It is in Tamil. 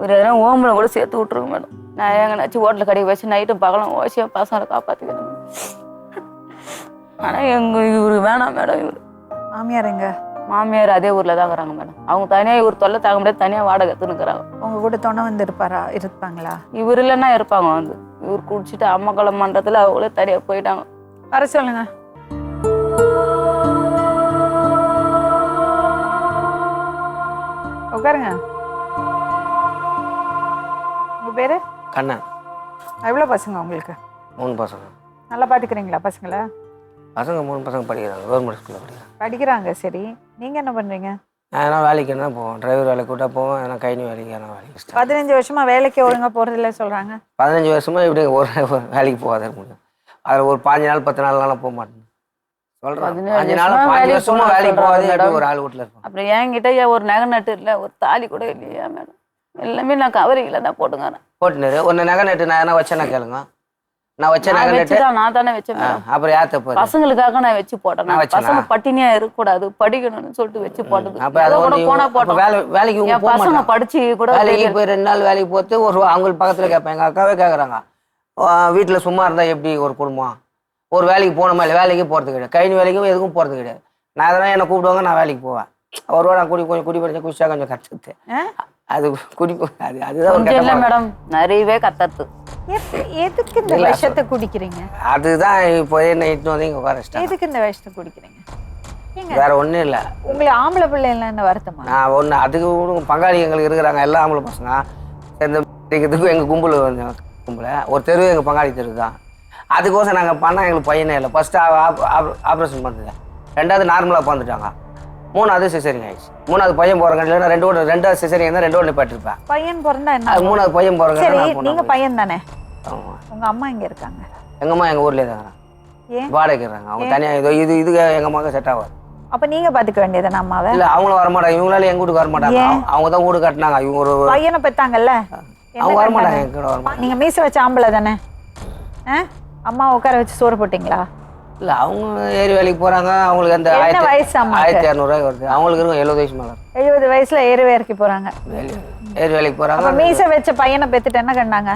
ஒரு எதனா ஓம்பளை கூட சேர்த்து விட்ருங்க மேடம். நான் எங்கனாச்சும் ஹோட்டல் கடைக்கு வச்சு நைட்டும் பகலும் ஓசியா பசங்களை காப்பாற்றிக்கிறேன். ஆனால் இவரு வேணாம் மேடம். இவர் மாமியார் எங்க? மாமியார் அதே ஊரில் தான் இருக்கிறாங்க மேடம். அவங்க தனியாக இவர் தொல்லை தாங்க முடியாது, தனியாக வாடகை எடுத்துன்னுக்குறாங்க. உங்க கூட துணை வந்து இருப்பாங்களா? இவர் இல்லைன்னா இருப்பாங்க வந்து. இவர் குடிச்சிட்டு அம்மக்களம் மன்றத்தில் அவங்களே தனியாக போயிட்டாங்க. வர சொல்லுங்க. உட்காருங்க. உங்க பேரு? கண்ணன். எவ்வளோ பசங்க உங்களுக்கு? 3 பசங்க. நல்லா பார்த்துக்கிறீங்களா பசங்களை? பசங்க 3 பசங்க படிக்கிறாங்க, கவர்மெண்ட் ஸ்கூலில் படிக்கிறாங்க. படிக்கிறாங்க. சரி, நீங்கள் என்ன பண்ணுறீங்க? நான் எதனா வேலைக்கு என்ன போவேன், டிரைவர் வேலைக்கு கூட்டா போவேன், ஏன்னா கைனி வேலைக்கு எதனா வேலைக்கு. 15 வருஷமா வேலைக்கு ஒழுங்காக போகிறதில்ல சொல்கிறாங்க. 15 வருஷமா இப்படி ஒரு வேலைக்கு போகாத இருக்க முடியும். அதில் ஒரு 5 நாள் 10 நாள்லாம் போக மாட்டேன் சொல்கிறேன். 5 நாள் 5 வருஷமா வேலைக்கு போகாதே ஒரு ஆள் வீட்டில் இருக்கும். அப்புறம் என்கிட்ட ஒரு நகை நட்டு இல்லை, ஒரு தாலி கூட இல்லையா மேடம். எல்லாமே நான் கவரிங்கில் தான் போட்டுங்கிறேன். போட்டுனாரு ஒரு நகை நட்டு நான் என்ன வச்சேன்னா கேளுங்க. நான் வச்ச நகை நட்டு நான் தானே வச்சேன். அப்புறம் யார் தப்பு? பசங்களுக்காக நான் வச்சு போட்டேன். பசங்க பட்டினியா இருக்கக்கூடாது, படிக்கணும்னு சொல்லிட்டு வச்சு போட்டது. வேலைக்கு பசங்க படிச்சு கூட வேலைக்கு போய் 2 நாள் வேலைக்கு போட்டு ஒரு அவங்களுக்கு பக்கத்துல கேட்பேன். எங்க அக்காவே கேட்குறாங்க, வீட்டுல சும்மா இருந்தா எப்படி ஒரு குடும்பம்? ஒரு வேலைக்கு போனோமா இல்லை, வேலைக்கு போறது கிடையாது, கைனி வேலைக்கும் எதுக்கும் போறது கிடையாது. நான் எதனா என்னை கூப்பிடுவாங்க, நான் வேலைக்கு போவேன். ஒருவா நான் கொஞ்சம் குடி படிச்சேன், குடிச்சா கொஞ்சம் கற்றுக்கிட்டேன். அது அதுதான் மேடம் நிறையவே கத்தத்து. எதுக்கு இந்த விஷத்தை குடிக்கிறீங்க? அதுதான் இப்போ நைட்டு வந்து இங்கே உட்கார. எதுக்கு இந்த விஷத்தை குடிக்கிறீங்க? வேற ஒன்றும் இல்லை. உங்களை ஆம்பளை பிள்ளை என்ன வருத்தமா? நான் ஒன்று அதுக்கு பங்காளி எங்களுக்கு இருக்கிறாங்க, எல்லா ஆம்பளை பசங்க சேர்ந்து எங்கள் கும்பல் கும்பல ஒரு தெரு எங்கள் பங்காளி தெரு தான். அதுக்கோசம் நாங்கள் பண்ணால் எங்களுக்கு பையனே இல்லை. ஃபர்ஸ்ட்டு ஆப்ரேஷன் பண்ணுங்க, 2வது நார்மலாக பிறந்துட்டாங்க, 3வது சிசரிங் ஆயிடுச்சு. 3வது பையன் போறாங்க. இல்லைன்னா 2வது சிசரிங் தான், 2 பட்டிருப்பேன். பையன் பிறந்தா என்ன? 3வது பையன் போறாங்க. சரி, நீங்க பையன் தானே? உங்க அம்மா எங்க இருக்காங்க? எங்க அம்மா எங்க ஊர்லயே தான் ஏன் வாடகைக்கு இருக்காங்க. அவங்க தனியா இது எங்க அம்மாவுக்கு செட் ஆகாது. அப்ப நீங்க பாத்துக்க வேண்டியதானே அம்மாவை? இல்ல அவங்களும் வரமாட்டாங்க, இவங்களால எங்க வீட்டுக்கு வரமாட்டாங்க. அவங்க தான் வீடு கட்டினாங்க. இவங்க ஒரு பையனை பெத்தாங்கல்ல, அவங்க வரமாட்டாங்க, எங்க கூட வரமாட்டாங்க. நீங்க மீச வச்ச ஆம்பளை தானே? அம்மா உட்கார வச்சு சோறு போட்டீங்களா? இல்ல அவங்க ஏரி வேலைக்கு போறாங்க. அவங்களுக்கு அந்த 1200 வருது. அவங்களுக்கு இருக்கும் 70 வயசு மேல. 70 வயசுல ஏரி வேலைக்கு போறாங்க. ஏரி வேலைக்கு போறாங்க. மீச வச்ச பையனை பெத்துட்டு என்ன கண்டாங்க?